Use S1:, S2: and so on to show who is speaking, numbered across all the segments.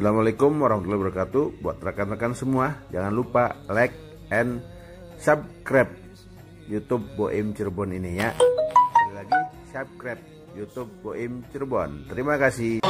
S1: Assalamualaikum warahmatullahi wabarakatuh. Buat rekan-rekan semua, jangan lupa like and subscribe YouTube Boim Cirebon ini ya. Sekali lagi subscribe YouTube Boim Cirebon. Terima kasih.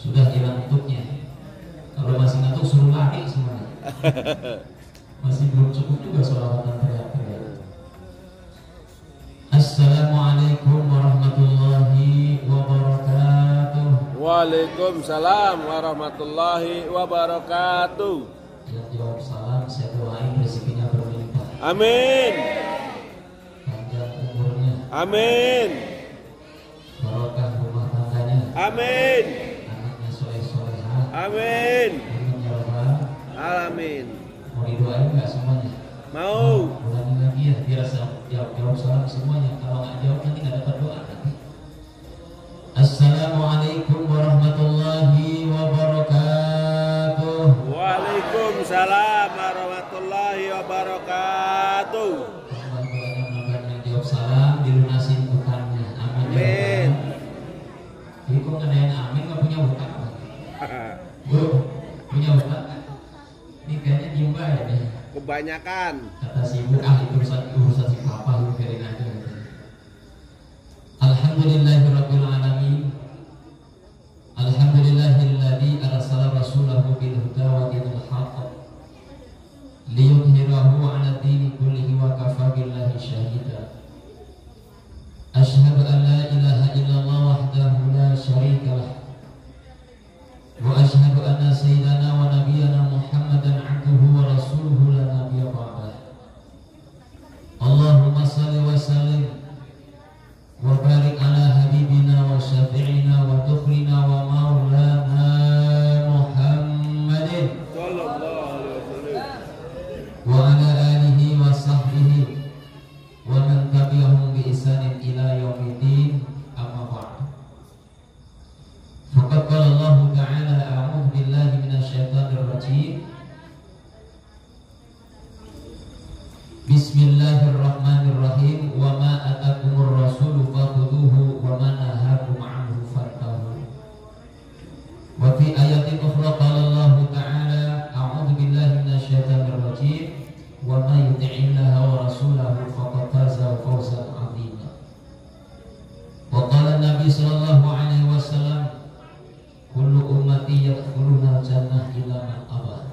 S2: Sudah hilang ngantuknya. Kalau masih ngantuk suruh lari semuanya. Masih belum cukup juga sholawatan teriak-teriak. Assalamualaikum warahmatullahi wabarakatuh.
S1: Waalaikumsalam warahmatullahi wabarakatuh.
S2: Yang jawab salam saya doain rezekinya berlimpah.
S1: Amin.
S2: Panjang umurnya.
S1: Amin.
S2: Barokah rumah tangganya.
S1: Amin.
S2: Anaknya soleh-solehah.
S1: Amin.
S2: Amin ya rabbal
S1: Alamin.
S2: Mau didoain nggak semuanya?
S1: Mau.
S2: Ulangi lagi ya, biar jawab salam semuanya. Kalau nggak jawab nanti nggak dapat doa. Assalamualaikum warahmatullahi wabarakatuh.
S1: Waalaikumsalam warahmatullahi wabarakatuh.
S2: Teman-teman yang jawab salam dilunasin utangnya. Amin. Jadi kok ngadain amin nggak punya utang? Bu, punya utang? Ini kayaknya diem aja deh.
S1: Kebanyakan.
S2: Kata sibuk itu urusan si papa lu biarin aja. Alhamdulillahirabbil alamin. Alhamdulillahilladzi arsala rasulahu bil huda wa dinil haqq liyudhhirahu 'ala dini kullihi wa kafa billahi shahida. Asyhadu an la ilaha illallah wahdahu la syarika lah. Wa asyhadu anna sayyidana wa nabiyyana Muhammadan 'abduhu wa rasuluhu la nabiyya ba'dah. Bismillahirrahmanirrahim. Wa ma atakumur rasulu fakhuduhu wa ma nahakum anhu fantahu. Wa fi ayatin ukhra qala Allah ta'ala a'udzu billahi minasyaitonir rajim wa ma yuti'illaha wa rasulahu faqad faza fawzan 'azima. Wa qala Nabi sallallahu alaihi wasallam kullu ummati yadkhuluna al-jannah illa man aba.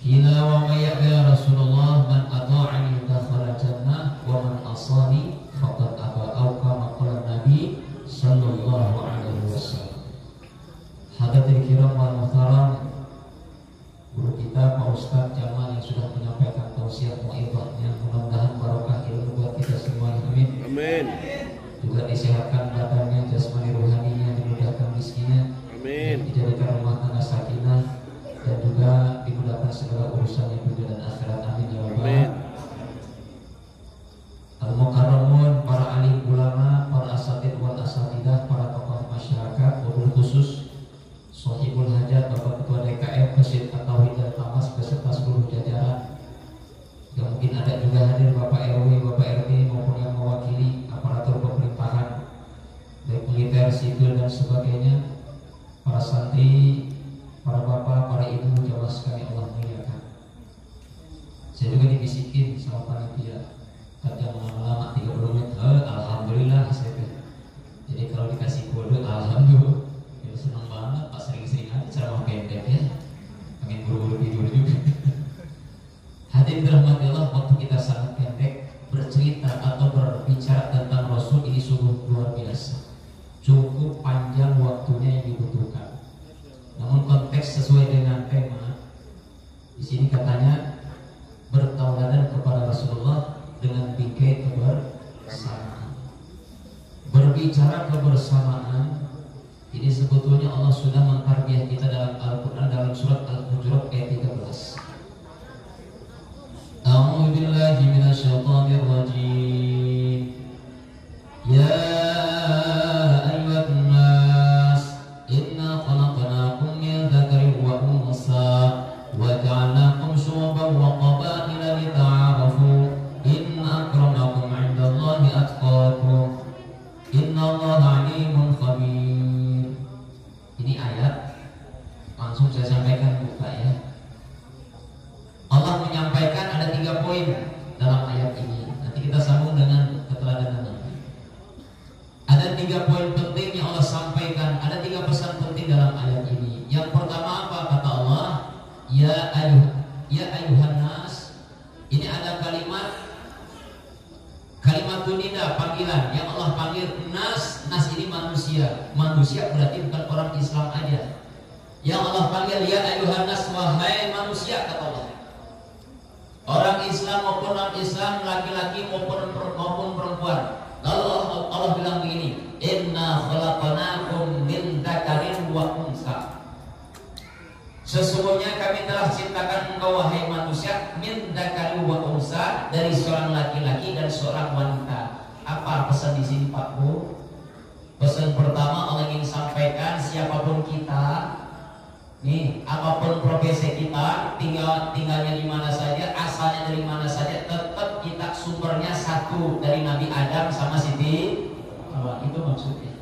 S2: Qila wa may ya Rasulullah man ata'ani dakhala jannah wa man asani faqad aba au kama qala Nabi sallallahu alaihi wasallam. Hadirin kiram wal muhtaram, guru kita Pak Ustaz Jamal yang sudah menyampaikan tausiah mu'idhahnya, mudah-mudahan barokah ilmu buat kita semua. Amin.
S1: Amin.
S2: Juga disehatkan badannya, jasmani rohaninya, dimudahkan rezekinya. Amin. Dijadikan rumah tangga sakinah dan juga dimudahkan segala urusannya dunia dan akhirat. Amin ya rabbal. Al-mukarramun, para alim ulama, para asatid wal asatidah, para tokoh masyarakat, wabil khusus Sohibul Hajat, Bapak Ketua DKM, Masjid At-Tauhid dan Tamas beserta seluruh jajaran. Yang mungkin ada juga hadir Bapak RW, Bapak RT maupun yang mewakili aparatur pemerintahan baik militer, sipil dan sebagainya, para santri, para bapak, para ibu, jamaah sekalian Allah muliakan. Saya juga dibisikin sama panitia, jangan lama-lama 30 menit. Alhamdulillah saya. Jadi kalau dikasih kode, alhamdulillah. Ya senang banget, Pak, sering-sering aja ceramah pendek ya. Pengen buru-buru tidur juga. Hadirin dirahmati Allah, waktu kita sangat pendek, bercerita atau berbicara tentang Rasul ini sungguh luar biasa. Cukup panjang waktunya yang dibutuhkan. Namun konteks sesuai dengan tema di sini katanya bertauladan kepada Rasulullah dengan bingkai kebersamaan. Berbicara kebersamaan ini sebetulnya Allah sudah mentarbiyah kita dalam Al-Quran dalam surat Al-Hujurat ayat 13. A'udzu billahi minasyaitonir rajim. Ya ayyuhan nas inna khalaqnakum min dzakarin wa unsa wa ja'alnakum syu'uban wa qabaila lita'arafu inna akramakum 'indallahi atqakum innallaha 'alimun khabir. Ini ayat langsung saya sampaikan buka ya. Allah menyampaikan ada 3 poin dalam ayat ini. Nanti kita sambung dengan keteladanan Nabi. Ada 3 poin penting yang Allah sampaikan. Ada 3 pesan penting dalam ayat ini. Yang pertama apa kata Allah? Ya ayuhan nas. Ini ada kalimatun nida, panggilan yang Allah panggil nas. Nas ini manusia. Manusia berarti bukan orang Islam aja. Yang Allah panggil ya ayuhan nas, wahai manusia kata Allah. Orang Islam maupun non-Islam, laki-laki maupun perempuan. Lalu Allah bilang begini, inna khalaqnakum min dzakarin wa unsa. Sesungguhnya kami telah ciptakan engkau wahai manusia min dzakarin wa unsa, dari seorang laki-laki dan seorang wanita. Apa pesan di sini Pak Bu? Pesan pertama Allah ingin sampaikan siapapun kita, nih, apapun profesi kita, tinggalnya di mana saja, asalnya dari mana saja, tetap kita sumbernya satu, dari Nabi Adam sama Siti Hawa. Itu maksudnya.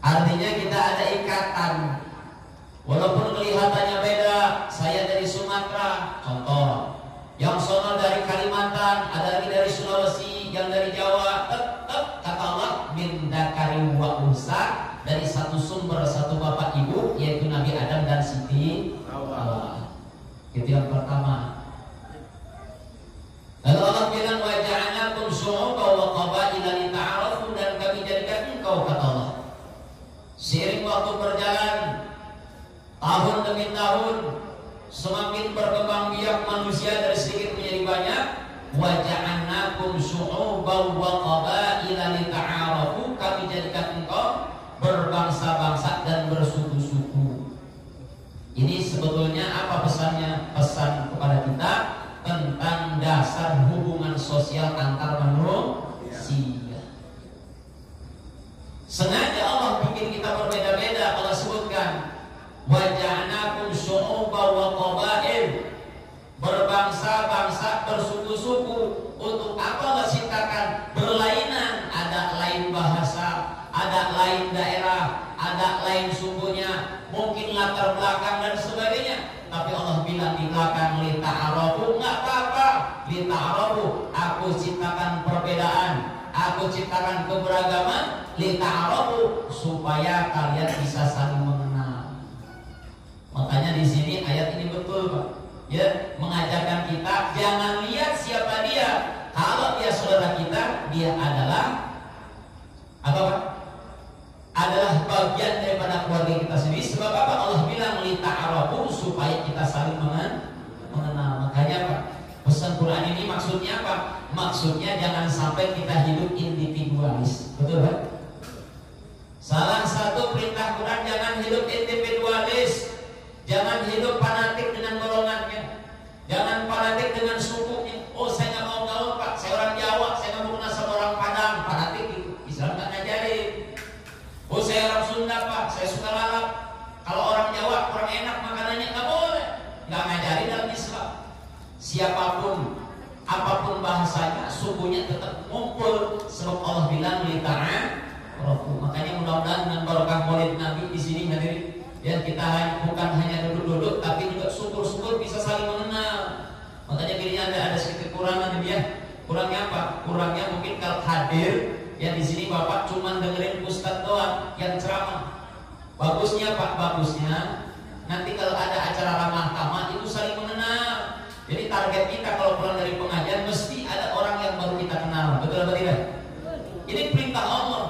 S2: Artinya kita ada ikatan. Walaupun kelihatannya beda, saya dari Sumatera, contoh. Yang sono dari Kalimantan, ada lagi dari Sulawesi, yang dari Jawa, tetap kata Allah min dzakarin wa unsa, dari satu sumber, satu bapak ibu, yaitu Nabi Adam dan Siti Hawa. Itu yang pertama. Lalu Allah bilang wa ja'alnakum syu'uban wa qabaila lita'arafu, dan kami jadikan engkau kata Allah. Seiring waktu berjalan, tahun demi tahun, semakin berkembang biak manusia dari sedikit menjadi banyak. Wa ja'alnakum syu'uban wa qabaila lita'arafu, kami jadikan engkau berbangsa-bangsa dan bersuku-suku. Ini sebetulnya apa pesannya? Pesan kepada kita tentang dasar hubungan sosial antar manusia. Sengaja Allah bikin kita berbeda-beda. Allah sebutkan wa ja'alnakum syu'uban wa qabail, berbangsa berbangsa-bangsa, bersuku-suku. Untuk apa Allah ciptakan berlainan? Ada lain bahasa, ada lain daerah, ada lain sukunya, mungkin latar belakang dan sebagainya. Tapi Allah bilang di belakang lita'arafu, nggak apa-apa. Lita'arafu, aku ciptakan perbedaan, aku ciptakan keberagaman. Lita'arafu, supaya kalian bisa saling mengenal. Makanya di sini ayat ini betul, Pak. Ya, mengajarkan kita jangan lihat siapa dia. Kalau dia saudara kita, dia adalah apa, Pak? Adalah bagian daripada keluarga kita sendiri. Sebab apa? Allah bilang lita'arafu, supaya kita saling mengenal. Makanya Pak, pesan Quran ini maksudnya apa? Maksudnya jangan sampai kita hidup individualis. Betul Pak? Salah satu perintah Quran, jangan hidup individualis. Jangan hidup fanatik dengan golongannya. Jangan fanatik dengan sukunya. Oh, saya nggak mau gaul Pak, saya orang Jawa, saya nggak mau kenal sama orang Padang. Fanatik itu Islam nggak ngajarin. Oh, saya orang Sunda Pak, saya suka lalap. Kalau orang Jawa kurang enak makanannya, nggak boleh. Nggak ngajarin dalam Islam. Siapapun, apapun bahasanya, sukunya tetap ngumpul. Sebab Allah bilang lita'arafu. Makanya mudah-mudahan dengan barokah Maulid Nabi di sini hadirin, ya, kita bukan hanya duduk-duduk, tapi juga syukur-syukur bisa saling mengenal. Makanya gini, ada sedikit kurangan ya. Kurangnya apa? Kurangnya mungkin kalau hadir ya di sini Bapak cuma dengerin Ustadz doang yang ceramah. Bagusnya Pak, bagusnya nanti kalau ada acara ramah tamah itu saling mengenal. Jadi target kita kalau pulang dari pengajian mesti ada orang yang baru kita kenal. Betul atau tidak? Ini perintah Allah.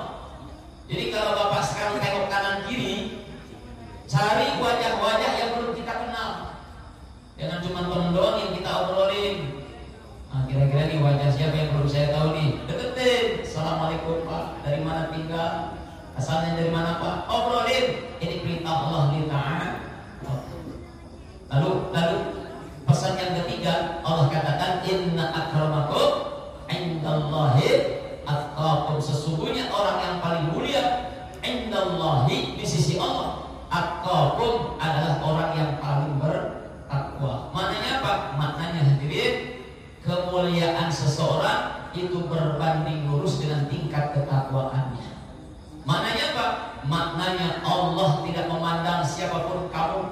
S2: Jadi kalau Bapak sekarang tengok kanan kiri, cari wajah-wajah yang belum kita kenal. Jangan cuma teman doang yang kita obrolin. Nah, kira-kira nih wajah siapa yang belum saya tahu nih? Deketin. Assalamualaikum Pak, dari mana tinggal? Asalnya dari mana Pak? Obrolin. Ini perintah Allah ta'ala. Lalu pesan yang ketiga, Allah katakan inna akramakum indallahi atqakum. Sesungguhnya orang yang paling mulia indallahi, di sisi Allah, atqakum adalah orang yang paling bertakwa. Maknanya apa? Maknanya hadirin, kemuliaan seseorang itu berbanding lurus dengan tingkat ketakwaannya. Maknanya apa? Maknanya Allah tidak memandang siapapun kamu,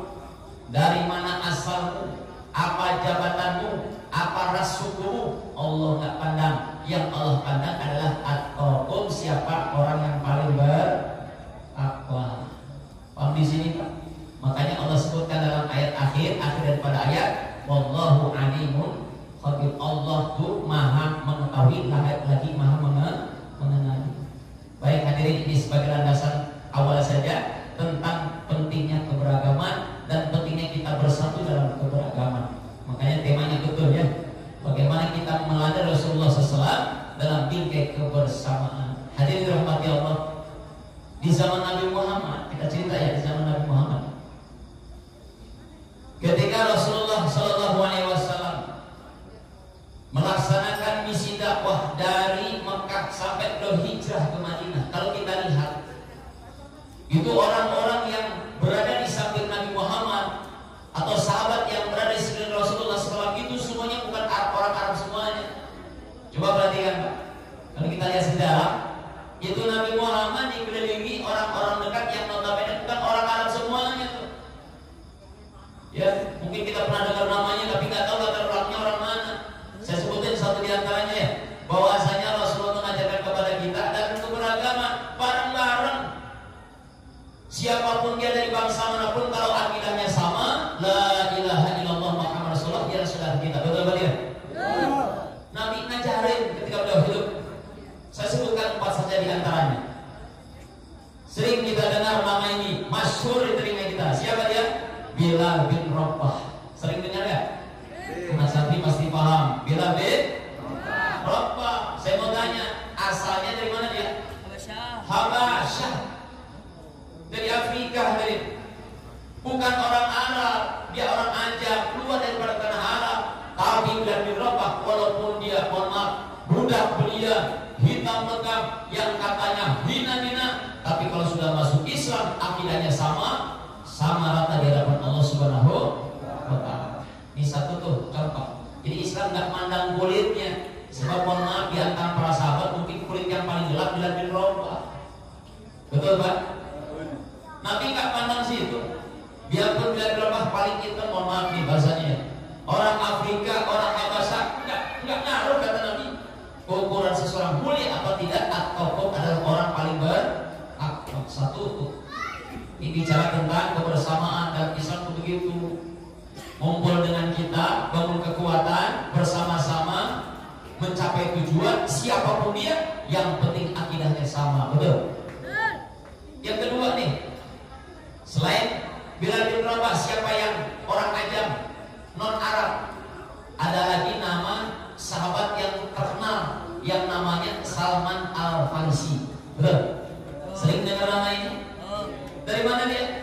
S2: dari mana asalmu, apa jabatanmu, apa ras sukumu. Allah nggak pandang. Yang Allah pandang adalah atqakum, siapa orang yang paling bertakwa. Paham di sini Pak? Makanya Allah sebutkan dalam ayat akhir daripada ayat, wallahu alimun khabir. Allah tuh maha mengetahui, lagi maha mengenali. Baik hadirin, ini sebagai landasan awal saja tentang pentingnya keberagaman dan pentingnya kita bersatu dalam keberagaman. Makanya temanya betul ya, bagaimana kita meneladani Rasulullah SAW dalam bingkai kebersamaan. Hadirin dirahmati Allah, di zaman Nabi Muhammad, kita cerita ya, di zaman Nabi Muhammad, ketika Rasulullah SAW melaksanakan misi dakwah dari Mekah sampai berhijrah ke Madinah, kalau kita lihat itu orang-orang yang berada di samping Nabi Muhammad atau sahabat yang berada di sekeliling Rasulullah SAW itu semuanya bukan orang Arab semuanya. Coba perhatikan Pak, kalau kita lihat sejarah, itu Nabi Muhammad dikelilingi orang-orang dekat yang notabene bukan orang Arab semuanya tuh. Ya, mungkin kita pernah dengar namanya tapi nggak tahu latar belakangnya orang mana. Saya sebutin satu di antaranya ya, bahwasanya Rasulullah mengajarkan kepada kita dan keberagaman bareng-bareng. Siapapun dia dari bangsa manapun, kalau akidahnya sama, la ilaha illallah Muhammad Rasulullah, dia saudara kita. Betul betul ya? Nabi ngajarin ketika beliau hidup. Saya sebutkan 4 saja di antaranya. Sering kita dengar nama ini, masyhur di telinga kita. Siapa dia? Bilal bin Rabah. Sering dengar ya? Mas Santri pasti paham. Bilal bin Rabah. Saya mau tanya, asalnya dari mana dia? Habasyah. Dari Afrika, dari bukan orang Arab, dia orang Ajam, keluar daripada tanah Arab. Tapi Bilal bin Rabah, walaupun dia, mohon maaf, budak belia, hitam legam, yang katanya hina-hina, tapi kalau sudah masuk Islam, akidahnya sama rata di hadapan Allah Subhanahu wa Ta'ala. Ini satu tuh contoh. Jadi Islam Islam nggak mandang kulitnya. Sebab mohon maaf, di antara para sahabat mungkin kulit yang paling gelap Bilal bin Rabah. Betul Pak? Nabi nggak pandang situ. Biarpun Bilal bin Rabah paling hitam, mohon maaf nih bahasanya. Orang Afrika, orang Habasya nggak ngaruh kata Nabi. Ukuran seseorang mulia apa tidak atau adalah orang paling berakhlak. Satu. Ini bicara tentang kebersamaan dan Islam begitu. Ngumpul dengan kita, bangun kekuatan bersama-sama mencapai tujuan siapapun dia, yang penting akidahnya sama, betul? Yang kedua nih, selain Bilal bin Rabah, siapa yang orang ajam non Arab? Ada lagi nama sahabat yang terkenal yang namanya Salman Al Farisi, betul? Sering dengar nama ini? Dari mana dia?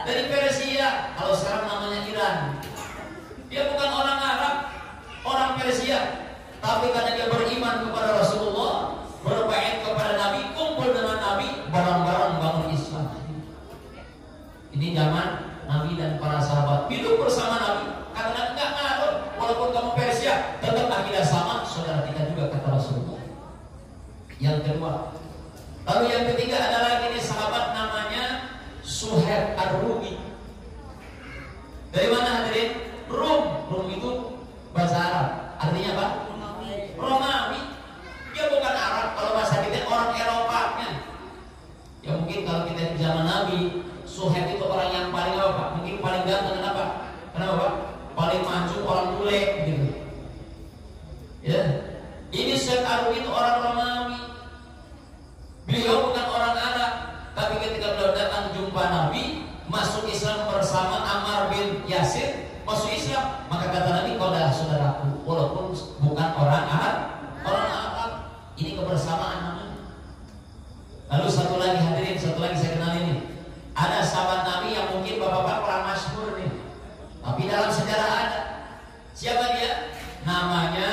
S2: Dari Persia. Kalau sekarang namanya Iran. Dia bukan orang Arab, orang Persia. Tapi karena dia beriman kepada Rasulullah, berbaiat kepada Nabi, kumpul dengan Nabi, bareng-bareng bangun Islam. Ini zaman Nabi dan para sahabat hidup bersama Nabi. Karena enggak ngaruh, walaupun kamu Persia, tetap akidah sama, saudara kita juga kata Rasulullah. Yang kedua. Lalu yang ketiga ada lagi nih sahabat namanya Suhaib Ar-Rumi. Dari mana hadirin? Rum itu bahasa Arab. Artinya apa? Romawi. Dia bukan Arab. Kalau bahasa kita orang Eropanya. Ya mungkin kalau kita di zaman Nabi, Suhaib itu orang yang paling apa? Mungkin paling ganteng. Kenapa? Kenapa? Paling maju, orang bule gitu. Ya. Ini Suhaib Ar-Rumi itu orang Romawi. Beliau bukan orang Arab, tapi ketika beliau datang jumpa Nabi, masuk Islam bersama Ammar bin Yasir, masuk Islam, maka kata Nabi, kau adalah saudaraku, walaupun bukan orang Arab. Ini kebersamaan namanya. Lalu satu lagi hadirin, satu lagi saya kenal ini. Ada sahabat Nabi yang mungkin bapak-bapak kurang masyhur nih, tapi dalam sejarah ada. Siapa dia? Namanya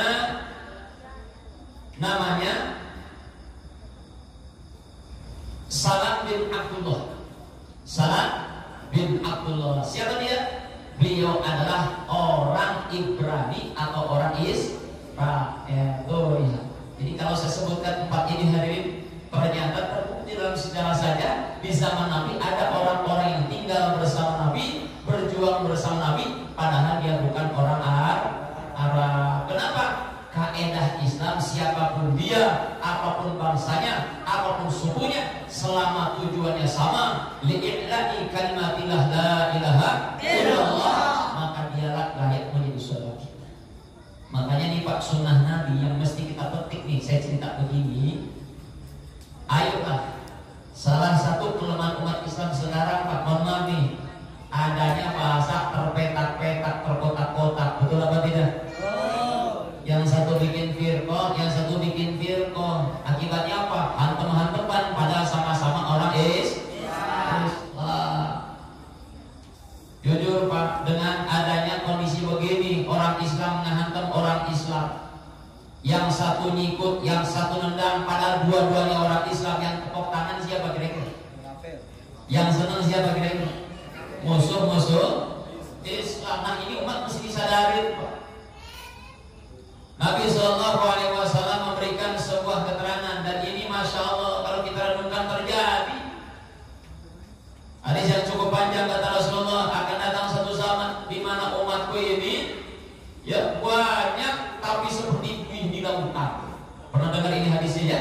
S2: Salam bin Abdullah. Salam bin Abdullah. Siapa dia? Beliau adalah orang Ibrani atau orang Israel. Jadi kalau saya sebutkan empat ini hadirin, ternyata terbukti dalam sejarah saja di zaman Nabi ada orang-orang yang tinggal bersama Nabi, berjuang bersama Nabi, padahal dia bukan orang Arab. Kenapa? Kaedah Islam siapapun dia, apapun bangsanya, apapun sukunya, selama tujuannya sama, li'i'la'i kalimatillah la ilaha illallah, maka dialah layak menjadi saudara kita. Makanya nih Pak, sunnah Nabi yang mesti kita petik nih, saya cerita begini. Ayolah, salah satu kelemahan umat Islam sekarang Pak, mohon maaf nih, adanya bahasa terpetak-petak, terkotak-kotak, betul apa tidak? Yang satu bikin firqah, yang satu bikin firqah. Akibatnya apa? Hantem-hanteman padahal sama-sama orang Islam. Jujur Pak, dengan adanya kondisi begini, orang Islam menghantam orang Islam. Yang satu nyikut, yang satu nendang, padahal dua-duanya orang Islam. Yang tepuk tangan siapa kira-kira? Yang senang siapa kira-kira? Musuh-musuh Islam. Nah ini umat mesti disadari Pak. Nabi SAW memberikan sebuah keterangan, dan ini Masya Allah kalau kita renungkan terjadi. Hadis yang cukup panjang, kata Rasulullah, akan datang satu zaman di mana umatku ini ya banyak tapi seperti buih di lautan. Pernah dengar ini hadisnya ya?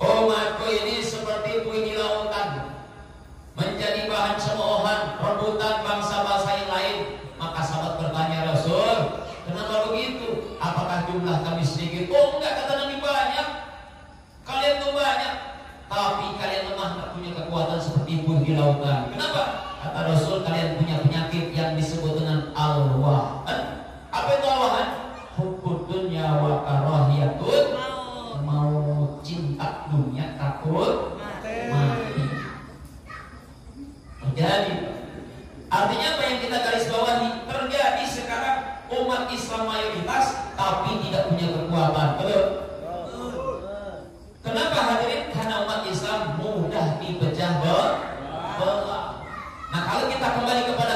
S2: Umatku ini seperti buih di lautan, menjadi bahan cemoohan, rebutan bangsa-bangsa yang lain. Maka sahabat bertanya, Rasul, kenapa begitu? Apakah jumlah kami sedikit? Oh enggak, kata Nabi, banyak. Kalian tuh banyak, tapi kalian lemah, tak punya kekuatan seperti buih di lautan. Kenapa? Kata Rasul, kalian punya penyakit yang disebut dengan al-wahan. Apa itu al-wahan? Hubbud dunya wa karahiyatul maut. Cinta dunia, takut mati. Terjadi. Artinya apa yang kita garis bawahi? Terjadi sekarang umat Islam mayoritas tapi tidak punya kekuatan. Betul? Kenapa hadirin? Karena umat Islam mudah dipecah belah. Nah kalau kita kembali kepada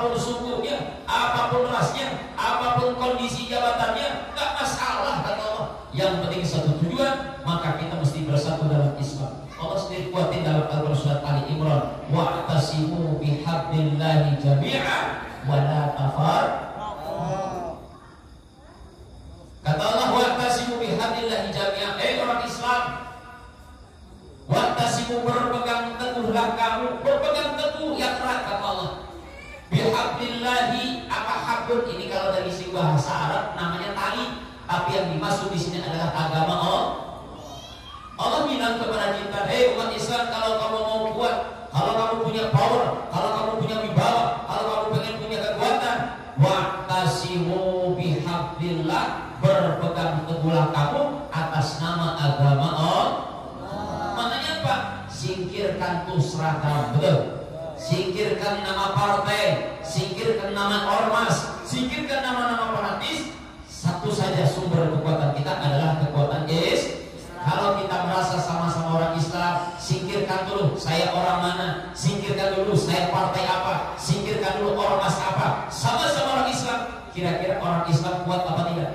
S2: apapun sukunya, apapun rasnya, apapun kondisi jabatannya, nggak masalah kata Allah. Yang penting satu tujuan, maka kita mesti bersatu dalam Islam. Allah sendiri kuatin dalam Al-Quran surat Ali Imran, wa'tasimu bihablillahi jami'an wa la tafarraqu. Kata Allah, wa'tasimu bihablillahi jami'an. Orang Islam, wa'tasimu, berpegang teguhlah kamu, berpegang teguh yang erat kata Allah. Bihablillahi, apa hablun ini kalau dari sisi bahasa Arab namanya tali, tapi yang dimaksud di sini adalah agama Allah. Allah bilang kepada kita, hei umat Islam, kalau kamu mau kuat, kalau kamu punya power, kalau kamu punya wibawa, kalau kamu pengen punya kekuatan, wa'tasimu bihablillah, berpegang teguhlah kamu atas nama agama Allah. Maknanya apa? Singkirkan tuh seragam, betul? Singkirkan nama partai, singkirkan nama ormas, singkirkan nama-nama fanatis. Satu saja sumber kekuatan kita adalah kekuatan Islam. Kalau kita merasa sama-sama orang Islam, singkirkan dulu saya orang mana, singkirkan dulu saya partai apa, singkirkan dulu ormas apa. Sama-sama orang Islam, kira-kira orang Islam kuat apa tidak?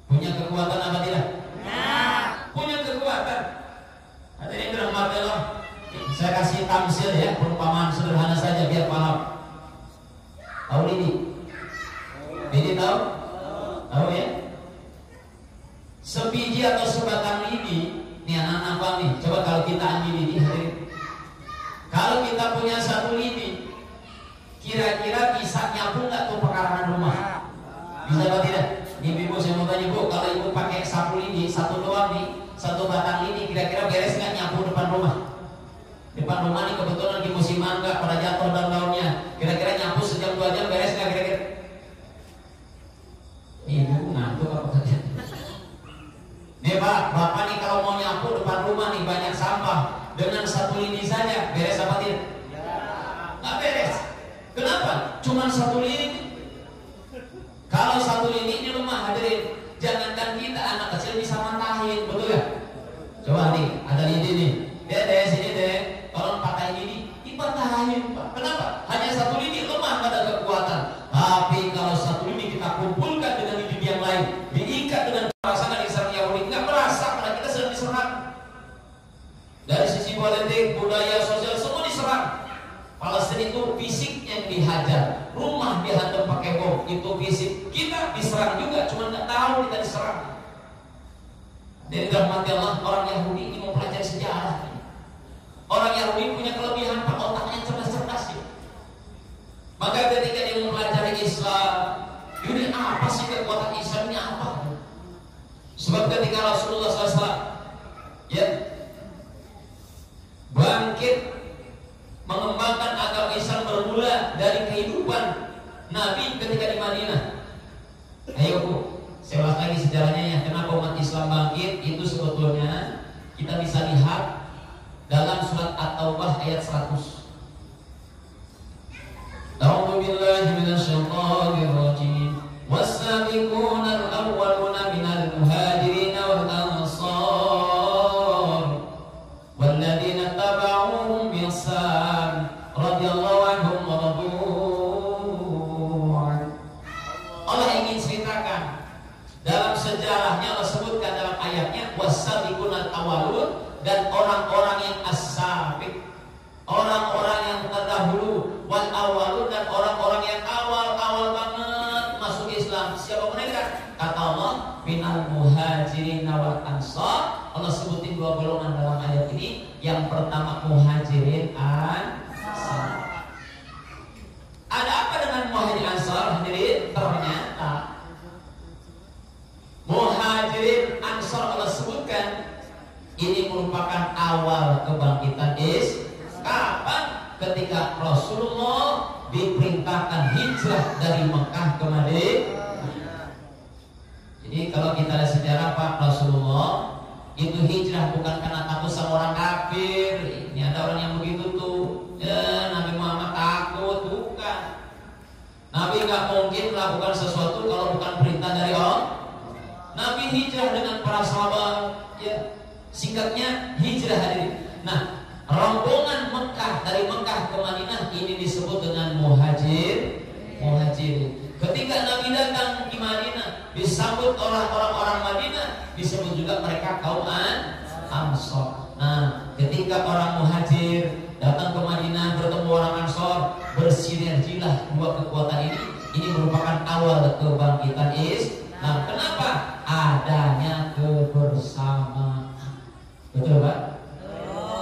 S2: Punya kekuatan apa tidak? Punya kekuatan. Hadirin dirahmati Allah, saya kasih tamsil ya, perumpamaan sederhana saja biar paham. Tahu ini? Ini tahu? Tahu ya? Sebiji atau sebatang lidi, nih anak-anak apa nih? Coba kalau kita ambil lidi, kalau kita punya satu lidi, kira-kira bisa nyapu nggak tuh pekarangan rumah? Bisa apa tidak? Ibu saya mau tanya bu, kalau ibu pakai sapu lidi satu doang nih, satu batang lidi, kira-kira beres nggak nyapu depan rumah? Depan rumah nih kebetulan lagi musim mangga, pada jatuh daun-daunnya, kira-kira nyapu sejam 2 jam beres nggak kira-kira? Ibu ngantuk apa kerja? Nih pak, bapak nih kalau mau nyapu depan rumah nih banyak sampah, dengan satu lidi saja beres apa tidak? Nggak beres. Kenapa? Cuman satu lidi. Kalau satu lidi di rumah, hadirin, jangankan kita anak kecil bisa mantahin, betul ya? Coba nih, ada lidi nih, deh sini deh, tolong patahin lidi, dipatahin pak. Kenapa? Hanya satu lidi, lemah, nggak ada kekuatan. Tapi kalau satu lidi kita kumpulkan dengan lidi yang lain, diikat dengan pasangan Islam Yahudi, nggak merasa pada kita sedang diserang. Dari sisi politik, budaya, sosial, semua diserang. Palestina itu fisiknya yang dihajar, rumah dihantam pakai bom, itu fisik. Kita diserang juga, cuma nggak tahu kita diserang. Dari rahmat Allah, orang Yahudi ini mau pelajari sejarah. Orang Yahudi punya kelebihan, pak, otaknya cerdas-cerdas ya. Maka ketika dia mempelajari Islam, ini apa sih kekuatan Islam ini apa? Sebab ketika Rasulullah SAW ya bangkit mengembangkan agama Islam bermula dari kehidupan Nabi ketika di Madinah. Ayo bu, saya ulas lagi sejarahnya ya. Kenapa umat Islam bangkit? Itu sebetulnya kita bisa lihat dalam surat At-Taubah ayat 100. A'udzu billahi minasyaitonir rajim. Was-sabiqunal awwaluna minal muhajirin wal ansar walladzina tabauhum bi ihsan radhiyallahu anhum wa radu an. Allah ingin ceritakan dalam sejarahnya, Allah sebutkan dalam ayatnya was-sabiqunal awwalun, dan orang-orang yang as-sabiq, orang-orang yang terdahulu, wal awwalun, dan orang-orang yang awal-awal banget masuk Islam. Siapa mereka? Kata Allah, minal muhajirin wal ansar. Allah sebutin 2 golongan dalam ayat ini. Yang pertama muhajirin ansar. Ada apa dengan muhajirin ansar? Hadirin, ternyata muhajirin ansar Allah sebutkan ini merupakan awal kebangkitan Islam. Kapan? Ketika Rasulullah diperintahkan hijrah dari Mekah ke Madinah. Jadi kalau kita lihat sejarah Pak, Rasulullah itu hijrah bukan karena takut sama orang kafir. Ini ada orang yang begitu tuh, ya Nabi Muhammad takut, bukan. Nabi nggak mungkin melakukan sesuatu kalau bukan perintah dari Allah. Nabi hijrah dengan para sahabat, ya singkatnya hijrah hadirin. Nah, rombongan Mekah dari Mekah ke Madinah ini disebut dengan disebut orang-orang Madinah, disebut juga mereka kaum Ansor. Nah, ketika orang Muhajir datang ke Madinah bertemu orang Ansor, bersinergilah dua kekuatan ini. Ini merupakan awal kebangkitan Islam. Kenapa? Adanya kebersamaan. Betul Pak?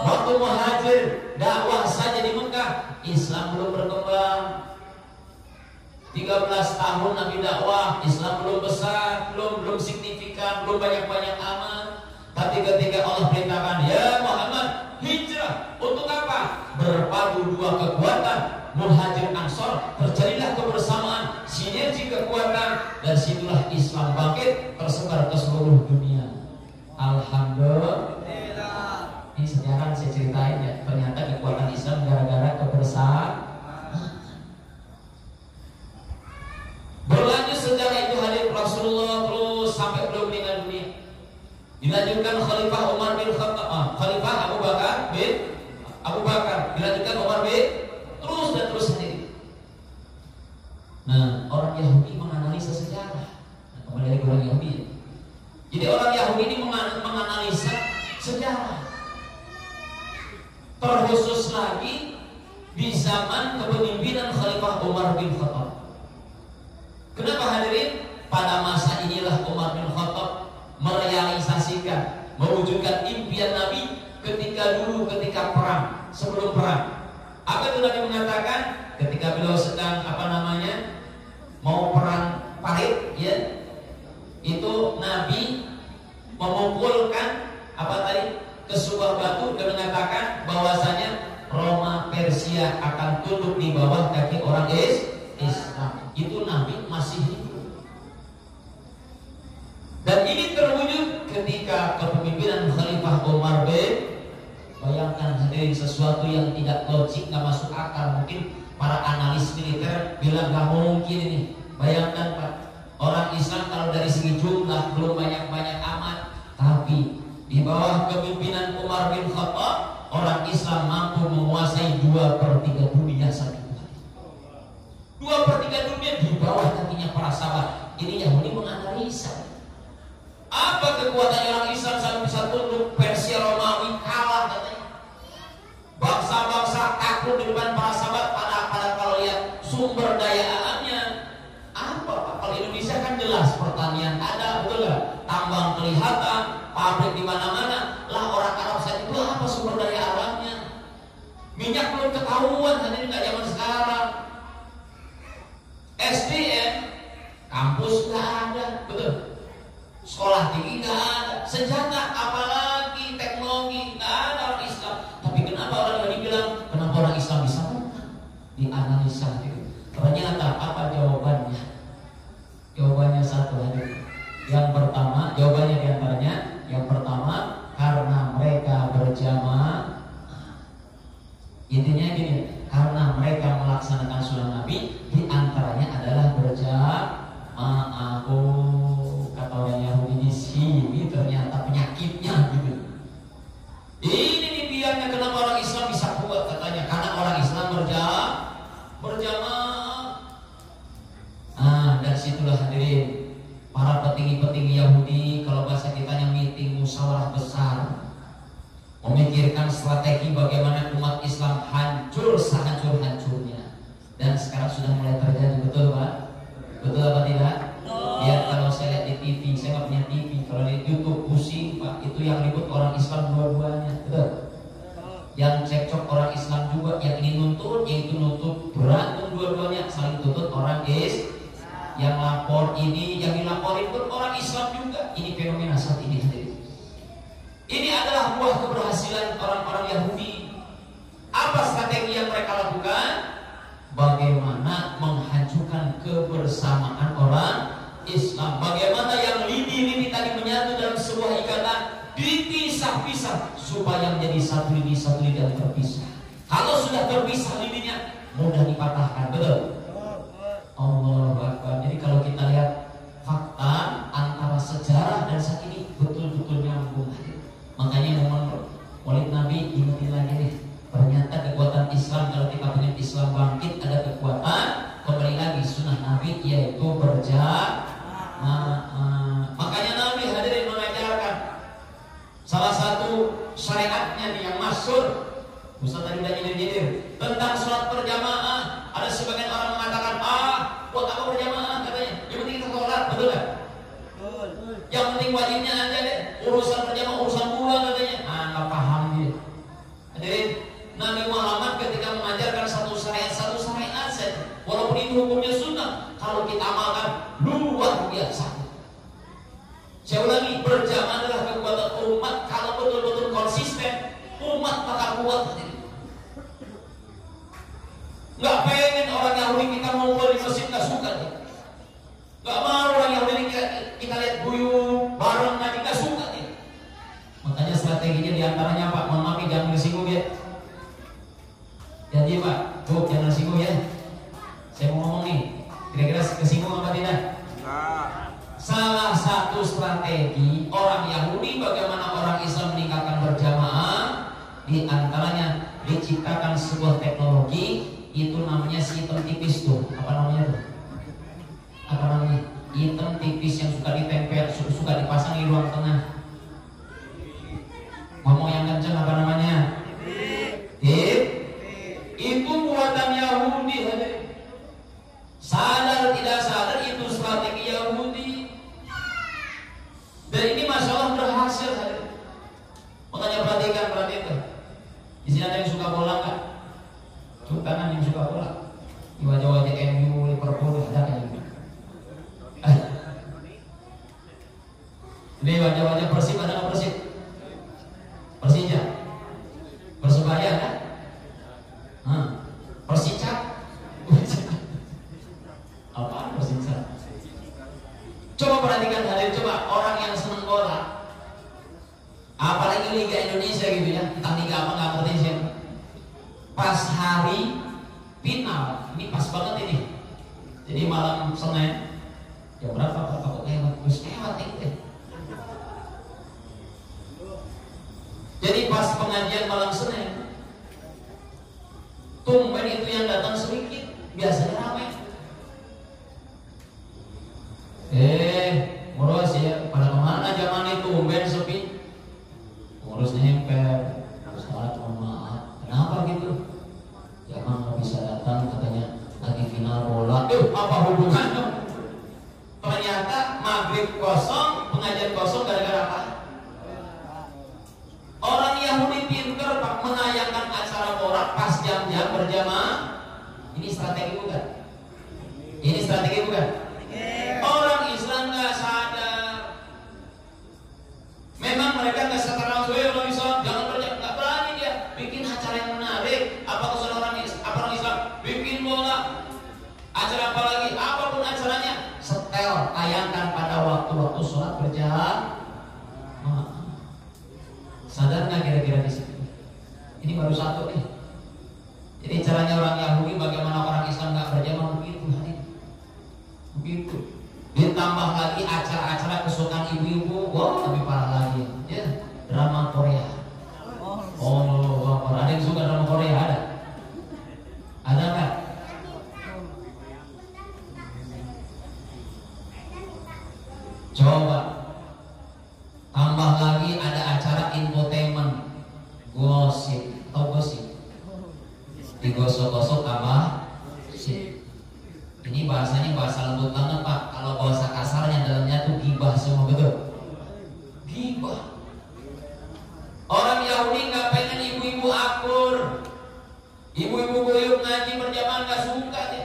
S2: Waktu Muhajir dakwah saja di Mekah, Islam belum berkembang. 13 tahun Nabi dakwah, Islam belum besar, belum signifikan, belum banyak-banyak amal. Tapi ketika Allah perintahkan, ya Muhammad, hijrah untuk apa? Berpadu dua kekuatan, Muhajir Ansor, terjadilah kebersamaan, sinergi kekuatan, dan situlah Islam bangkit, tersebar ke seluruh dunia. Alhamdulillah. Ini sejarah saya ceritain ya, ternyata kekuatan Islam gara-gara kebersamaan. Berlanjut sejarah itu hadir Rasulullah terus sampai beliau meninggal dunia. Dilanjutkan Khalifah Umar bin Khattab, Khalifah Abu Bakar, dilanjutkan Umar bin, terus dan terus hadir. Nah, orang Yahudi menganalisa sejarah. Nah, kembali lagi orang Yahudi. Jadi orang Yahudi ini menganalisa sejarah. Terkhusus lagi di zaman kepemimpinan Khalifah Umar bin Khattab. Kenapa hadirin? Pada masa inilah Umar bin Khattab merealisasikan, mewujudkan impian Nabi ketika perang, sebelum perang. Apa itu Nabi mengatakan? Ketika beliau sedang mau perang Parit, ya, itu Nabi memukulkan ke sebuah batu dan mengatakan bahwasanya Roma Persia akan tunduk di bawah kaki orang Islam. Itu Nabi masih hidup. Dan ini terwujud ketika kepemimpinan Khalifah Umar bin. Bayangkan hadirin, sesuatu yang tidak logik, nggak masuk akal. Mungkin para analis militer bilang nggak mungkin ini. Bayangkan Pak, orang Islam kalau dari segi jumlah belum banyak-banyak amat, tapi di bawah kepemimpinan Umar bin Khattab, orang Islam mampu menguasai 2/3 dunia saat itu. 2/3 dunia di bawah kakinya para sahabat. Ini Yahudi menganalisa apa kekuatan orang Islam sampai bisa tunduk Persia Romawi kalah katanya. Bangsa-bangsa takut di depan para sahabat. Pada kalau lihat sumber daya alamnya apa? Kalau Indonesia kan jelas pertanian ada, betul nggak? Tambang kelihatan, pabrik di mana-mana. Lah orang Arab saat itu apa sumber daya alamnya? Minyak belum ketahuan, kan ini nggak zaman sekarang. SDM, kampus nggak ada, betul. Sekolah tinggi nggak ada, senjata apalagi teknologi nggak ada orang Islam. Tapi kenapa orang yang dibilang kenapa orang Islam bisa menang? Dianalisa itu. Ternyata apa jawabannya? Jawabannya satu hadir. Yang pertama, jawabannya diantaranya, yang pertama karena mereka berjamaah. Intinya gini, karena mereka melaksanakan sunnah Nabi, diantaranya adalah berjamaah. Kata orang Yahudi di sini ternyata penyakitnya gitu. Ini nih biarnya kenapa orang Islam bisa kuat katanya, karena orang Islam berjamaah. Dan situlah hadirin para petinggi-petinggi Yahudi, kalau bahasa kita yang meeting musyawarah besar, memikirkan strategi bagaimana umat Islam hancur sehancur-hancurnya. Dan sekarang sudah mulai terjadi, betul Pak? Betul apa tidak? Biar kalau saya lihat di TV, saya nggak punya TV, kalau di YouTube pusing Pak, itu yang ribut orang Islam dua-duanya, betul? Yang cekcok orang Islam juga, yang ini nuntut, yang itu nuntut, berantem dua-duanya, saling tuntut orang yang lapor ini, yang dilaporin pun orang Islam juga. Ini fenomena saat ini hadirin. Ini adalah buah keberhasilan orang-orang Yahudi. Apa strategi yang mereka lakukan? Bagaimana menghancurkan kebersamaan orang Islam. Bagaimana yang lidi-lidi tadi menyatu dalam sebuah ikatan dipisah-pisah supaya menjadi satu lidi yang terpisah. Kalau sudah terpisah lidinya mudah dipatahkan, betul? Allahu Akbar. Jadi kalau kita lihat fakta antara sejarah dan saat ini betul-betul nyambung. Makanya momen Maulid Nabi ingetin lagi nih. Ternyata kekuatan Islam, kalau kita pengen Islam bangkit, ada kekuatan kembali lagi sunnah Nabi, yaitu berjamaah. ayatnya nih yang masyhur. Ustaz tadi udah nyindir-nyindir tentang sholat berjamaah. Ada sebagian orang mengatakan, buat apa berjamaah katanya? Yang penting kita sholat, betul kan? Yang penting wajibnya aja deh. Urusan berjamaah urusan pula katanya. Nggak paham dia. Hadirin, Nabi Muhammad ketika mengajarkan satu syariat saja, walaupun itu hukumnya sunnah, kalau kita amalkan luar biasa. Saya ulangi, berjamaah adalah kekuatan umat. Kalau betul-betul konsisten, umat bakal kuat. Nggak pengen orang Yahudi kita ngumpul di masjid, nggak suka dia. Nggak mau orang Yahudi kita lihat guyup bareng ngaji, nggak suka dia. Makanya strateginya diantaranya Pak, mohon maaf jangan disinggung ya. Janji Pak, jangan disinggung ya. Saya mau ngomong nih, kira-kira kesinggung apa tidak? Salah satu strategi orang Yahudi bagaimana orang Islam meningkatkan berjamaah, di antaranya diciptakan sebuah teknologi, itu namanya hitam tipis tuh. Apa namanya tuh? Apa namanya? Hitam tipis yang suka ditempel, suka dipasang di ruang tengah. Ngomong yang kencang apa namanya? Itu buatan Yahudi. Sadar tidak sadar itu strategi Yahudi. Dan ini masalah berhasil. Makanya perhatikan. Di sini ada yang suka bola nggak? Coba tangan yang suka bola. Di wajah-wajah MU, Liverpool ada kayaknya. Ini wajah-wajah Persib ada nggak Persib? Persija, Persebaya ada? Persicap? Apaan Persicap? Coba perhatikan hadir, coba orang yang seneng bola, apalagi Liga Indonesia gitu ya, entah liga apa nggak ngerti sih. Pas hari final, ini pas banget ini. Jadi malam Senin, jam berapa Pak? Takut lewat, terus lewat itu. Jadi pas pengajian malam Senin, tumben itu yang datang sedikit, biasanya ramai. Ngurus ya, pada kemana zaman itu tumben sepi. Ngurus nempel, salat mohon maaf. Kenapa gitu? Jangan nggak bisa datang katanya lagi final bola. Apa hubungannya? Ternyata maghrib kosong, pengajian kosong gara-gara apa? Orang Yahudi pinter Pak, menayangkan acara bola pas jam-jam berjamaah. Ini strategi bukan? Ini strategi bukan? Orang Islam nggak sadar. Memang mereka nggak sadar langsung, orang Islam jangan berjamaah, nggak berani dia bikin acara yang menarik. Apa usaha orang Islam? Bikin bola, acara apa lagi? Apapun acaranya, setel, tayangkan pada waktu-waktu sholat berjamaah. Sadar nggak kira-kira di sini? Ini baru satu nih. Jadi caranya orang Yahudi bagaimana orang Islam nggak berjamaah begitu hari. Begitu. Ditambah lagi acara-acara kesukaan ibu-ibu, wah lebih parah lagi. Ya, drama Korea. Ada yang suka drama Korea ada? Ada nggak? Coba. Tambah lagi ada acara infotainment, gosip, atau gosip, digosok-gosok apa? Sip. Ini bahasanya bahasa lembut banget Pak. Kalau bahasa kasarnya dalamnya tuh gibah semua, betul? Gibah. Orang Yahudi nggak pengen ibu-ibu akur, ibu-ibu guyup ngaji berjamaah nggak suka deh.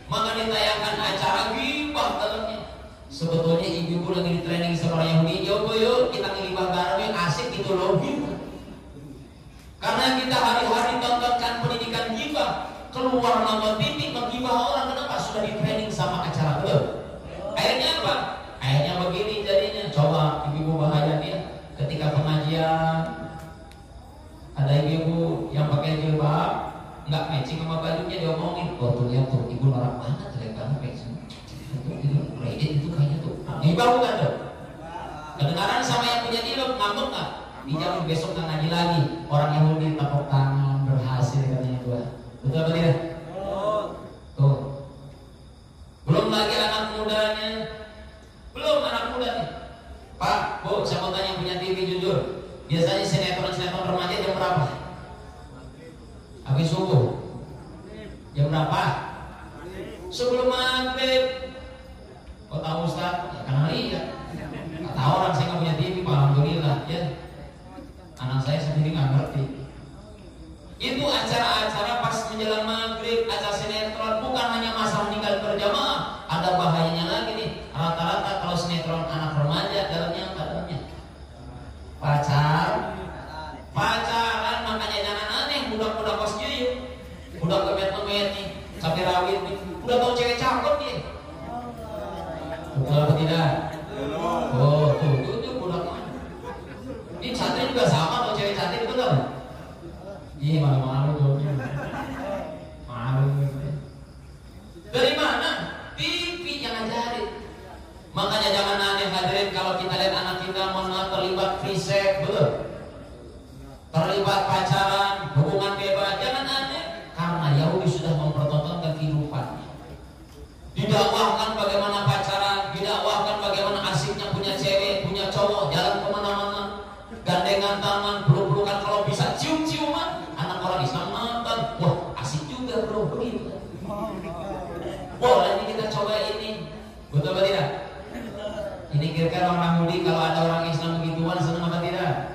S2: Maka ditayangkan acara gibah dalamnya. Sebetulnya ibu-ibu lagi di training sama orang Yahudi, yuk kita ngibah bareng, asik gitu loh gitu. Karena kita hari-hari tontonkan pendidikan gibah, keluar nonton TV menggibah orang, kenapa? Sudah di training sama acara, betul? Akhirnya apa? Akhirnya begini jadinya. Coba ibu-ibu bahaya dia ketika pengajian, ada ibu-ibu yang pakai jilbab nggak matching sama bajunya, dia ngomongin, tuh lihat tuh ibu norak banget, jelek banget matching. Kredit itu kayaknya tuh gibah bukan tuh? Kedengaran sama yang punya jilbab, ngambek nggak? Dijamin besok nggak ngaji lagi. Orang Yahudi tepuk tangan, berhasil katanya gua. Betul apa tidak? Tuh. Belum lagi anak mudanya. Belum anak mudanya. Pak, Bu, saya mau tanya yang punya TV jujur. Biasanya sinetron remaja jam acara-acara pas menjelang maghrib, acara sinetron, bukan hanya masalah meninggal berjamaah, ada bahayanya lagi nih. Rata-rata kalau sinetron anak remaja dalamnya apa dalamnya? Pacaran, makanya jangan aneh budak-budak kos juyuk, budak kemet-kemet nih, sampai rawit nih, udah tahu cewek cakep nih. Betul apa tidak? Oh, tuh budak. Ini santri juga sama tuh cewek cantik betul kan? Iya malu-malu tuh. Malu. Dari mana? TV yang ngajarin. Makanya jangan aneh hadirin kalau kita lihat anak kita terlibat free sex, betul? Terlibat pacaran, hubungan bebas, jangan aneh. Karena Yahudi sudah mempertontonkan kehidupannya. Didakwahkan bagaimana pacaran, didakwahkan bagaimana asiknya punya cewek, punya cowok, jalan kemana-mana, gandengan tangan, peluk-pelukan, kalau bisa cium-ciuman. Anak orang Islam nonton, wah asik juga bro, begitu. Boleh ini kita coba ini, betul apa tidak? Ini kira-kira orang Yahudi kalau ada orang Islam begituan senang apa tidak?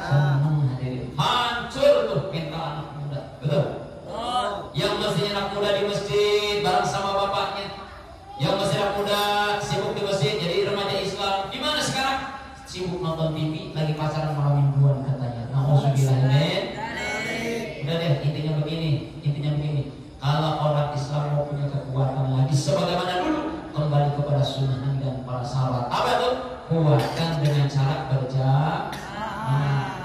S2: Senang hadirin. Hancur tuh mental anak muda, betul? Yang mestinya anak muda di masjid bareng sama bapaknya, yang mestinya anak muda sibuk di masjid jadi remaja Islam, di mana sekarang? Sibuk nonton TV, lagi pacaran malam mingguan katanya. Nauzubillahimin. Udah deh, intinya begini. Kalau orang Islam mau punya kekuatan lagi sebagaimana dulu, kembali kepada sunnah Nabi dan para sahabat. Apa itu? Kuatkan dengan cara berjamaah.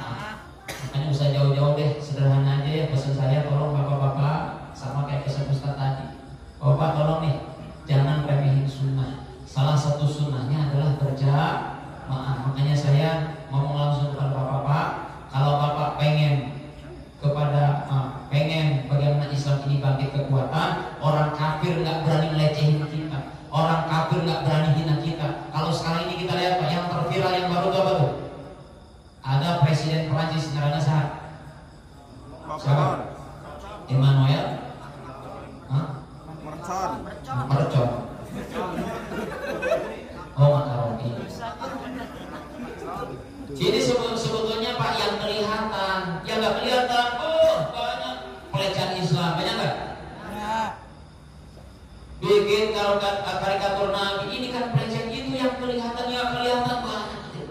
S2: Makanya usah jauh-jauh deh, sederhana aja ya pesan saya. Tolong bapak-bapak, sama kayak pesan Ustaz tadi. Bapak tolong nih, jangan remehin sunnah. Salah satu sunnahnya adalah berjamaah. Makanya saya ngomong langsung kepada bapak-bapak, kalau bapak pengen bagaimana Islam ini bangkit kekuatan, orang kafir nggak berani melecehin kita, orang kafir nggak berani hina kita. Kalau sekarang ini kita lihat Pak, yang terviral yang baru itu apa tuh? Ada Presiden Perancis namanya siapa? Emmanuel Mercon. Oh makaroni. Jadi sebetulnya Pak yang kelihatan, yang nggak kelihatan, banyak pelecehan Islam, banyak nggak? Bikin kalau karikatur Nabi, ini kan pelecehan itu yang kelihatan banyak.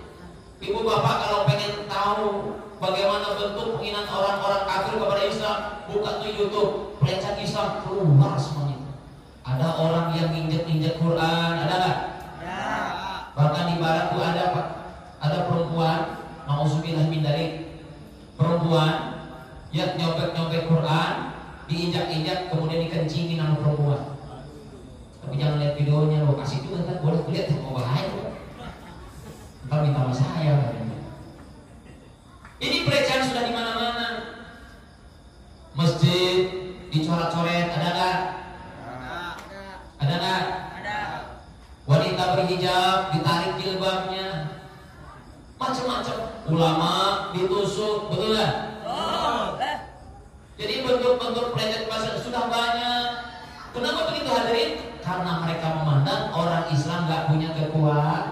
S2: Ibu bapak kalau pengen tahu bagaimana bentuk penghinaan orang-orang kafir kepada Islam, buka tuh YouTube pelecehan Islam, keluar semuanya. Ada orang yang injek Quran, ada nggak? Bahkan di barat tuh ada Pak. Ada perempuan, nauzubillah min dzalik, perempuan yang nyobek Quran, diinjak-injak kemudian dikencingin sama perempuan. Tapi jangan lihat videonya loh, kasih juga kan, boleh lihat mau bahaya tuh. Ntar minta sama saya katanya. Ini pelecehan sudah di mana-mana. Masjid dicoret-coret, ada nggak? Ada nggak? Wanita berhijab ditarik jilbabnya. Macam-macam, ulama ditusuk, betul nggak? Jadi bentuk-bentuk pelecehan pasal sudah banyak. Kenapa begitu hadirin? Karena mereka memandang orang Islam nggak punya kekuatan.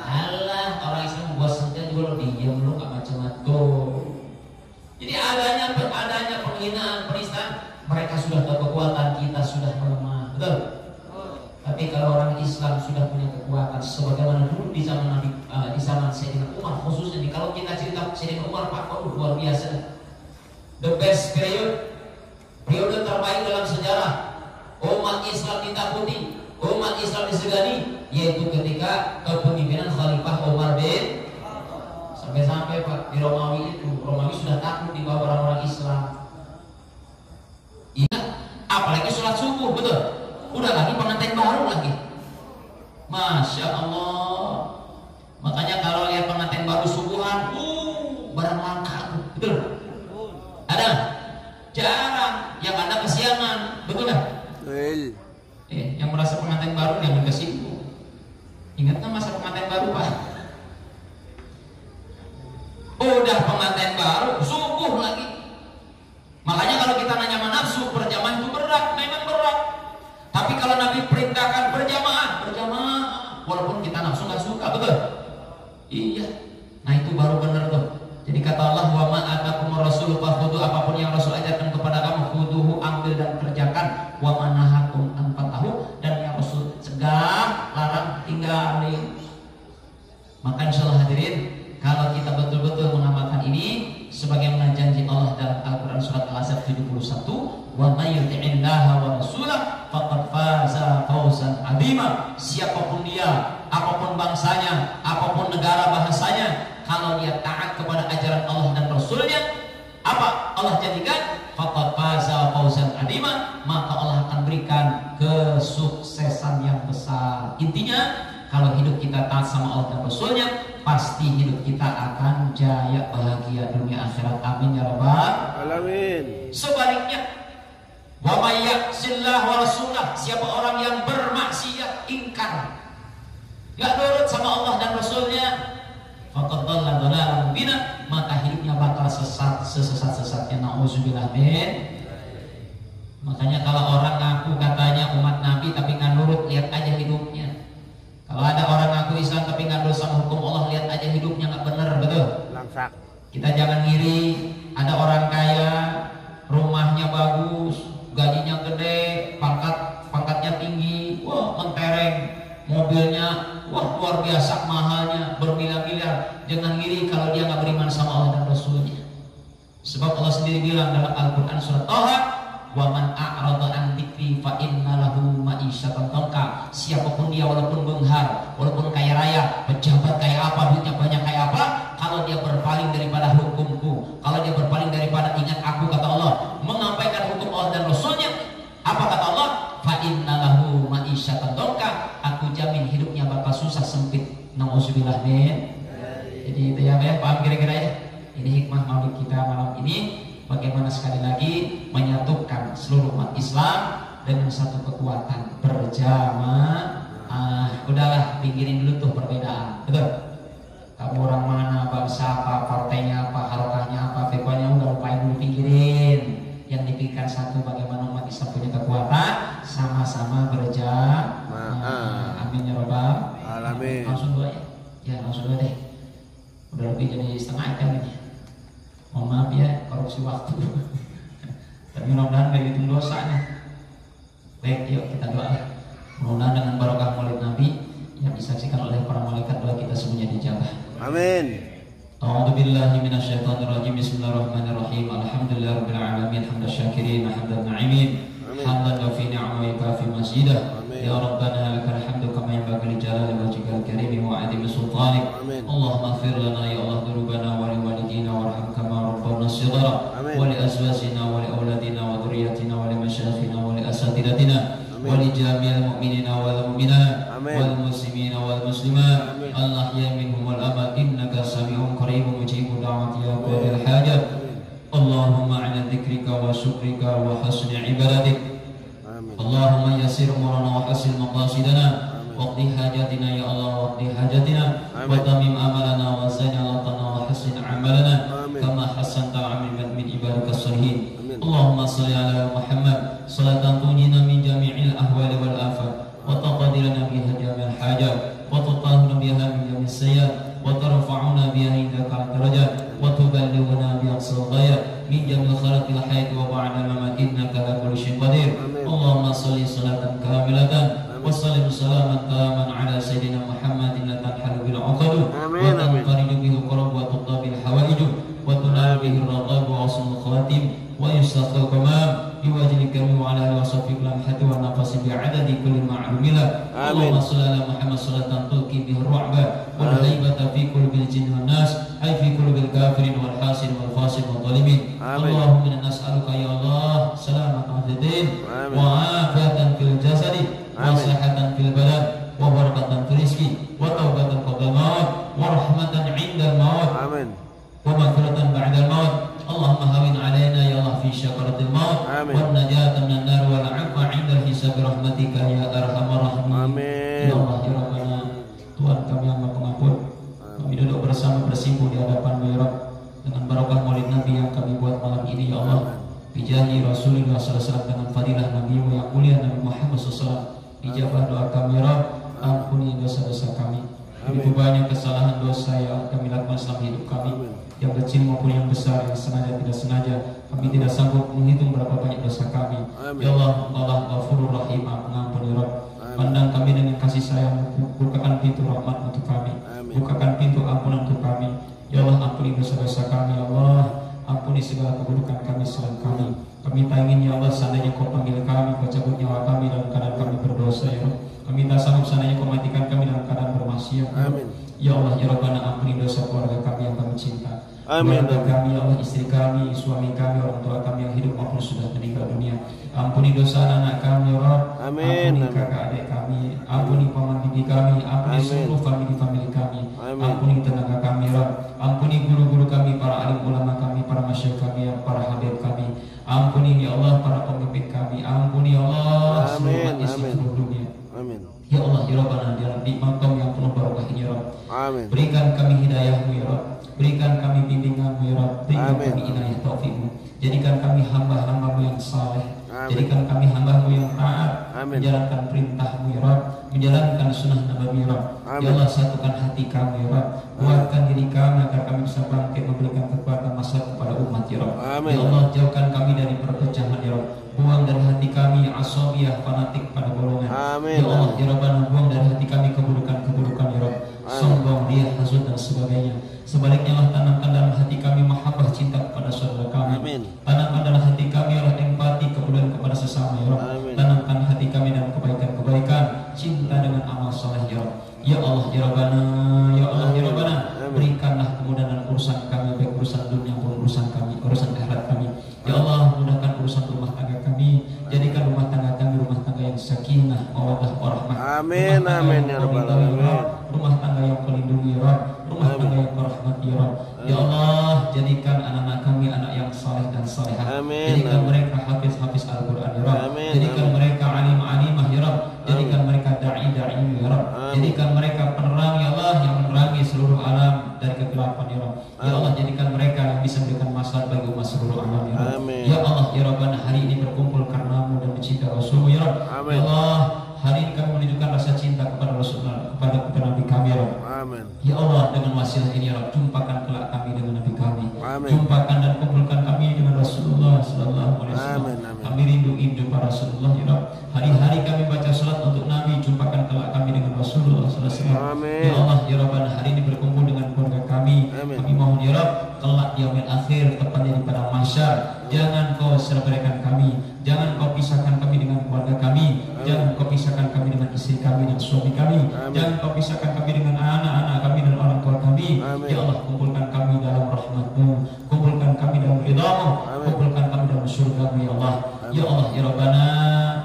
S2: Alah, orang Islam buat saja juga lo diam, lo nggak macam-macam. Jadi adanya penghinaan, penistaan, mereka sudah tahu kekuatan, kita sudah melemah, betul? Tapi kalau orang Islam sudah punya kekuatan sebagaimana dulu di zaman Nabi, di zaman Sayyidina Umar khususnya, kalau kita cerita Sayyidina Umar Pak, luar biasa. The best periode terbaik dalam sejarah umat Islam ditakuti, umat Islam disegani, yaitu ketika kepemimpinan Khalifah Umar bin sampai-sampai Pak di Romawi sudah takut di bawah orang-orang Islam. Iya, apalagi sholat subuh, betul? Udah lagi pengantin baru lagi. Masya Allah. Makanya kalau lihat pengantin baru subuhan, barang langka, betul? Ada? Jarang. Yang ada kesiangan, betul nggak?
S3: Betul.
S2: Yang merasa pengantin baru jangan kesibuk. Ingat nggak masa pengantin baru Pak? Udah pengantin baru, subuh lagi. Makanya kalau kita nanya nafsu berjamaah itu berat, memang berat. Tapi kalau Nabi perintahkan berjamaah, walaupun kita nafsu nggak suka, betul? Iya. Nah itu baru benar tuh. Jadi kata Allah, wa ma atakumur rasul fakhudhu, apapun yang Rasul ajarkan kepada wa may yuti'illaha wa rasulahu faqad faza fawzan 'azima. Siapapun dia, apapun bangsanya, apapun negara bahasanya, kalau dia taat kepada ajaran Allah dan Rasulnya, apa Allah jadikan? Faqad faza fawzan 'azima, maka Allah akan berikan kesuksesan yang besar. Intinya, kalau hidup kita taat sama Allah dan Rasulnya, pasti hidup kita akan jaya, bahagia dunia akhirat. Amin ya rabbal alamin. Sebaliknya, wa may ya'sillah wa rasulah, siapa orang yang bermaksiat, ingkar, gak nurut sama Allah dan Rasulnya, faqad dhalla dhalalan mubina, maka hidupnya bakal sesat sesat-sesatnya. Nauzubillah min. Makanya kalau orang ngaku katanya umat Nabi tapi nggak nurut, lihat aja hidupnya. Kalau ada orang ngaku Islam tapi nggak nurut sama hukum Allah, lihat aja hidupnya, nggak bener, betul? Langsak. Kita jangan ngiri. Ada orang kaya, rumahnya bagus, gajinya gede, pangkatnya tinggi, wah mentereng, mobilnya wah luar biasa mahalnya, bermiliar-miliar. Jangan ngiri kalau dia nggak beriman sama Allah dan Rasulnya. Sebab Allah sendiri bilang dalam Al-Quran surat Taha, wa man a'rada an dzikri fa inna lahu ma'isyatan dhanka. Siapapun dia, walaupun benghar, walaupun kaya raya, pejabat kayak apa, duitnya banyak kayak apa, kalau dia berpaling daripada hukumku, kalau dia berpaling daripada ingat aku, kata Allah, mengampaikan hukum Allah dan Rasulnya, apa kata Allah? Fa inna lahu ma'isyatan dhanka, aku jamin hidupnya bakal susah sempit. Nauzubillah min. Jadi itu ya, paham kira-kira ya? Ini hikmah maulid kita malam ini. Bagaimana sekali lagi menyatukan seluruh umat Islam dengan satu kekuatan berjamaah. Udahlah, pinggirin dulu tuh perbedaan, betul? Kamu orang mana, bangsa apa, partainya apa, harokahnya apa, pokoknya udah lupain dulu, pinggirin. Yang dipikirkan satu, bagaimana umat Islam punya kekuatan, sama-sama berjamaah. Amin ya rabbal alamin. Langsung dua ya? Ya langsung dua deh. Udah lebih jadi setengah jam ini. Mohon maaf ya, korupsi waktu. Tapi mudah-mudahan gak dihitung dosanya. Baik, yuk kita doa. Mudah-mudahan dengan barokah maulid Nabi yang disaksikan oleh para malaikat, doa kita semuanya dijabah. Amin. A'udzubillahi minasyaitonirrajim. Bismillahirrahmanirrahim. Alhamdulillahirabbil alamin, hamdan syakirin, hamdan na'imin, hamdan fi ni'amika fi masjidah. Ya Rabbana lakal hamdu kama yanbaghi li jalali wajhikal karim wa 'azimi sultanik. Allahumma ighfir lana ya Allah dzunubana wa li walidina warham kama rabbana shighara wa li azwajina wa li auladina wa dhurriyyatina wa li masyayikhina wa li asatidatina wa li jami'il mu'minina wal mu'minat wal muslimina wal muslimat al-ahya'i minhum wal amwat innaka sami'un qaribun mujibud da'wati ya qadil hajat. Allahumma 'ala dzikrika wa syukrika wa husni ibadatik. Allahumma yassir umurana wa hasil maqasidana waqdi hajatina ya Allah, waqdi hajatina wa tamim amalana wa zajalatana wa hasin amalana kama hasanta amin min ibadika salihin. Allahumma salli ala Muhammad salatan tunjina min jami'il ahwali wal afat wa taqadirana biha jami'al hajat wa tutahhiruna biha min jami'is sayyi'at wa tarfa'una biha indaka darajat wa tuballighuna bi aqsal ghayat min jami'il khalaqil hayati wa ba'da mamat innaka la kulli syai'in qadir. Allahumma salli salatan kamilatan wa sallim salaman taman ala sayyidina Muhammadin la tanhalu bil 'uqad wa tanqaridu bihi qurab wa tuqda bil hawaij wa tunalu bihi ar-raqab wa asmul khawatim wa yusaqal qamam biwajhika wa ala alihi wa sahbihi lamhati wa nafasi bi'adadi kulli ma'lumillah. Allahumma salli ala Muhammad salatan tulqi bihi ar-ru'ba wal haibata fi qulubil jinni wan nas ay fi qulubil kafirin wal hasin wal fasid wal zalimin. Allahumma inna nas'aluka ya Allah salamatan fid din wa afiyatan fil jasadi wa sihhatan fil badan wa barakatan fil rizqi wa taubatan qabla al-maut wa rahmatan 'inda al-maut wa maghfiratan ba'da al-maut. Allahumma hawin 'alaina ya Allah fi syakaratil maut wa najatan minan nar wal 'afwa 'inda al-hisab rahmatika ya arhamar rahimin. Ya Allah ya Rabbana, Tuhan kami yang Maha Pengampun, kami duduk bersama bersimpuh di hadapan-Mu ya Rabb dengan barokah maulid Nabi yang kami buat malam ini ya Allah. Bijahi Rasulullah SAW, dengan fadilah Nabi yang mulia Nabi Muhammad SAW, ijabah doa kami ya Rabb, ampuni dosa-dosa kami. Begitu banyak kesalahan dosa yang kami lakukan selama hidup kami, yang kecil maupun yang besar, yang sengaja tidak sengaja. Kami tidak sanggup menghitung berapa banyak dosa kami. Ya Allah, Allah Ghafurur Rahim, pengampun ya Rabb. Pandang kami dengan kasih sayang, bukakan pintu rahmat untuk kami, bukakan pintu ampunan untuk kami. Ya Allah, ampuni dosa-dosa kami ya Allah, ampuni segala keburukan menjauhkan kami selain kami. Kami tak ingin ya Allah seandainya kau panggil kami, kau cabut nyawa kami dalam keadaan kami berdosa ya Allah. Kami tak sanggup seandainya kau matikan kami dalam keadaan bermaksiat.
S1: Amin.
S2: Ya Allah ya Rabbana, ampuni dosa keluarga kami yang kami cinta.
S1: Amin.
S2: Keluarga kami ya Allah, istri kami, suami kami, orang tua kami yang hidup maupun sudah meninggal dunia. Ampuni dosa anak-anak kami ya Rabb.
S1: Amin.
S2: Ampuni kakak adik kami, ampuni paman bibi kami, ampuni seluruh famili kami. Ampuni tenaga kami ya Rabb. Ampuni guru-guru kami, para alim ulama kami, para masyayikh kami, para habib kami. Ampuni ya Allah para pemimpin kami. Ampuni ya Allah seluruh isi seluruh dunia.
S1: Amin.
S2: Ya Allah ya Rabbana, dalam nikmat-Mu yang penuh barokah ini ya Rabb.
S1: Amin.
S2: Berikan kami hidayah-Mu ya Rabb. Berikan kami bimbingan-Mu ya Rabb. Berikan
S1: Amin.
S2: kami inayah taufik-Mu. Jadikan kami hamba-hamba-Mu yang saleh.
S1: Amin.
S2: Jadikan kami hamba-Mu yang taat.
S1: Amin.
S2: Menjalankan perintah-Mu ya Rabb. Menjalankan sunnah Nabi ya Rabb.
S1: Amin.
S2: Ya Allah, satukan hati kami ya Rabb. Kuatkan diri kami agar kami bisa bangkit memberikan kekuatan maslahat kepada umat ya Rabb.
S1: Amin.
S2: Ya Allah, jauhkan kami dari perpecahan ya Rabb. Buang dari hati kami asabiyah, fanatik pada golongan.
S1: Amin.
S2: Ya Allah ya Rabbana, buang dari hati kami keburukan-keburukan ya Rabb. Sombong, riya, hasud dan sebagainya. Sebaliknya Allah, tanamkan dalam hati kami mahabbah, cinta kepada saudara kami.
S1: Amin.
S2: Tanamkan dalam hati kami Allah empati, kepedulian kepada sesama ya Rabb.
S1: Amin.
S2: Tanamkan hati kami dalam kebaikan-kebaikan, cinta dengan amal saleh ya Rabb. Ya Allah ya Rabbana, ya Allah ya Rabbana, berikanlah kemudahan dalam urusan kami, baik urusan dunia maupun urusan kami, urusan akhirat kami. Ya Allah, mudahkan urusan rumah tangga kami. Jadikan rumah tangga kami rumah tangga yang sakinah, mawaddah, warahmah.
S1: Amin. Amin ya rabbal alamin.
S2: Rumah tangga yang pelindungi ya Rabb. Rumah tangga yang merahmati ya Rabb. Ya Allah, jadikan anak-anak kami anak yang saleh dan salehah.
S1: Amin.
S2: Jadikan mereka hafiz Al-Qur'an ya Rabb.
S1: Amin.
S2: Jadikan mereka alim-alimah ya Rabb. Jadikan mereka dai-dai ya Rabb. Jadikan mereka penerang ya Allah, yang menerangi seluruh alam dari kegelapan ya Rabb. Ya Allah, jadikan mereka yang bisa memberikan maslahat bagi umat seluruh alam ya Rabb.
S1: Amin.
S2: Ya Allah ya Rabbana, hari ini berkumpul karena-Mu dan mencinta Rasul-Mu ya Rabb.
S1: Amin.
S2: Ya Allah, hari ini kami menunjukkan rasa cinta kepada Rasulullah, kepada Nabi kami ya Rabb.
S1: Amin.
S2: Ya Allah, dengan wasilah ini ya Rabb, jumpakan kelak kami dengan Nabi kami.
S1: Amin.
S2: Jumpakan dan kumpulkan kami dengan Rasulullah sallallahu alaihi wasallam.
S1: Amin, amin.
S2: Kami rindu para Rasulullah ya Rabb. Hari-hari kami baca salat untuk Nabi, jumpakan kelak kami dengan Rasulullah sallallahu alaihi wasallam.
S1: Amin.
S2: Ya Allah ya Rabbana, hari ini berkumpul dengan keluarga kami.
S1: Amin.
S2: Kami mohon ya Rabb, kelak di yaumil akhir, tepatnya di padang mahsyar, jangan Kau serabaikan kami, jangan Kau pisahkan kami dengan keluarga kami, jangan Kau pisahkan kami dengan istri kami dan suami kami, jangan Kau pisahkan kami dengan anak-anak kami dan orang tua kami.
S1: Amin.
S2: Ya Allah, kumpulkan kami dalam rahmat-Mu, kumpulkan kami dalam ridha-Mu, kumpulkan kami dalam surga-Mu ya Allah. Ya Allah ya Rabbana,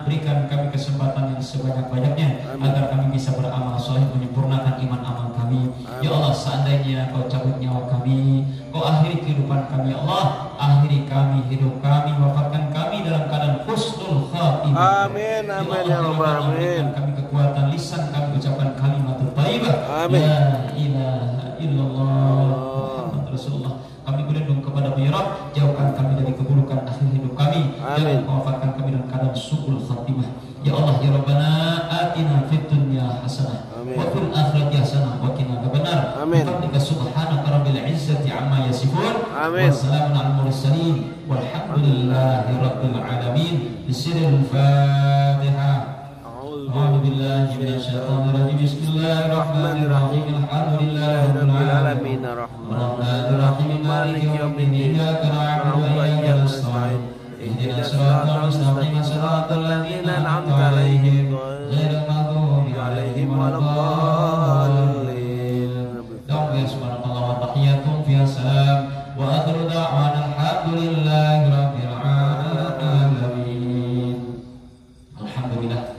S2: berikan kami kesempatan yang sebanyak-banyaknya agar kami bisa beramal soleh, menyempurnakan iman amal kami. Ya Allah, seandainya Kau cabut nyawa kami, Kau akhiri kehidupan kami ya Allah, akhiri kami, hidup kami, wafatkan kami dalam keadaan husnul khatimah.
S1: Amin.
S2: Ya
S1: Amin
S2: Allah
S1: ya rabbal
S2: Rabbana,
S1: alamin.
S2: berikan kami kekuatan lisan kami ucapkan kalimatul thayyibah.
S1: Amin.
S2: La ilaha illallah Muhammad Rasulullah. Kami berlindung kepada Ya Rabb, jauhkan kami dari keburukan akhir hidup kami.
S1: Amin.
S2: Jangan wafatkan kami dalam keadaan su'ul khatimah. Ya Allah ya Rabbana, atina fid dunya hasanah
S1: Amin.
S2: wa fil akhirati hasanah wa qina adzabannar.
S1: Amin.
S2: Bihamdika subhanaka rabbil izzati amma yasifun.
S1: Amin.
S2: Wassalamun alal mursalin walhamdulillahi rabbil alamin. Bismillahil Fatihah. أعوذ بالله من الشيطان الرجيم. بسم الله الرحمن الرحيم. الحمد لله رب العالمين الرحمن الرحيم مالك يوم الدين. إياك نعبد وإياك نستعين. اهدنا الصراط المستقيم صراط الذين أنعمت عليهم غير المغضوب عليهم ولا الضالين. دعوا يا سبحان الله وتحياتهم فيها سلام وآخر دعوانا الحمد لله رب العالمين. Alhamdulillah.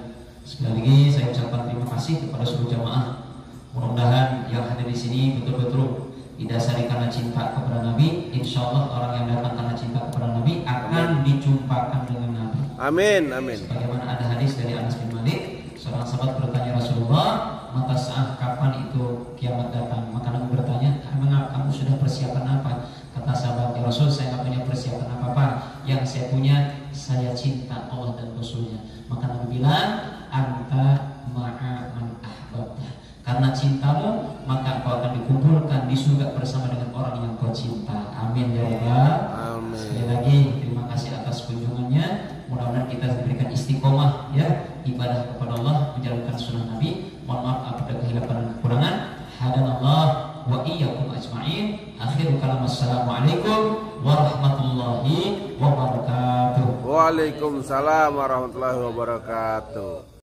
S2: Sekali lagi saya ucapkan terima kasih kepada seluruh jamaah. Mudah-mudahan yang hadir di sini betul-betul didasari karena cinta kepada Nabi. Insya Allah orang yang datang karena cinta kepada Nabi akan dijumpakan dengan Nabi.
S1: Amin. Amin.
S2: Sebagaimana ada hadis dari Anas bin Malik, seorang sahabat bertanya Rasulullah, maka saat kapan itu kiamat datang? Maka Nabi bertanya, emang kamu sudah persiapan apa? Kata sahabat, ya Rasul, saya tidak punya persiapan apa-apa. Yang saya punya, saya cinta Allah dan Rasulnya. Maka Nabi bilang, anta ma'a man ahbabta. Karena cintamu, maka kau akan dikumpulkan di surga bersama dengan orang yang kau cinta. Amin ya Allah.
S1: Amin.
S2: Sekali lagi terima kasih atas kunjungannya. Mudah-mudahan kita diberikan istiqomah ya, ibadah kepada Allah, menjalankan sunnah Nabi. Mohon maaf apabila kehilapan dan kekurangan. Hadanallah wa iyyakum ajma'in. Akhirul kalam, assalamualaikum warahmatullahi
S1: Waalaikumsalam warahmatullahi wabarakatuh.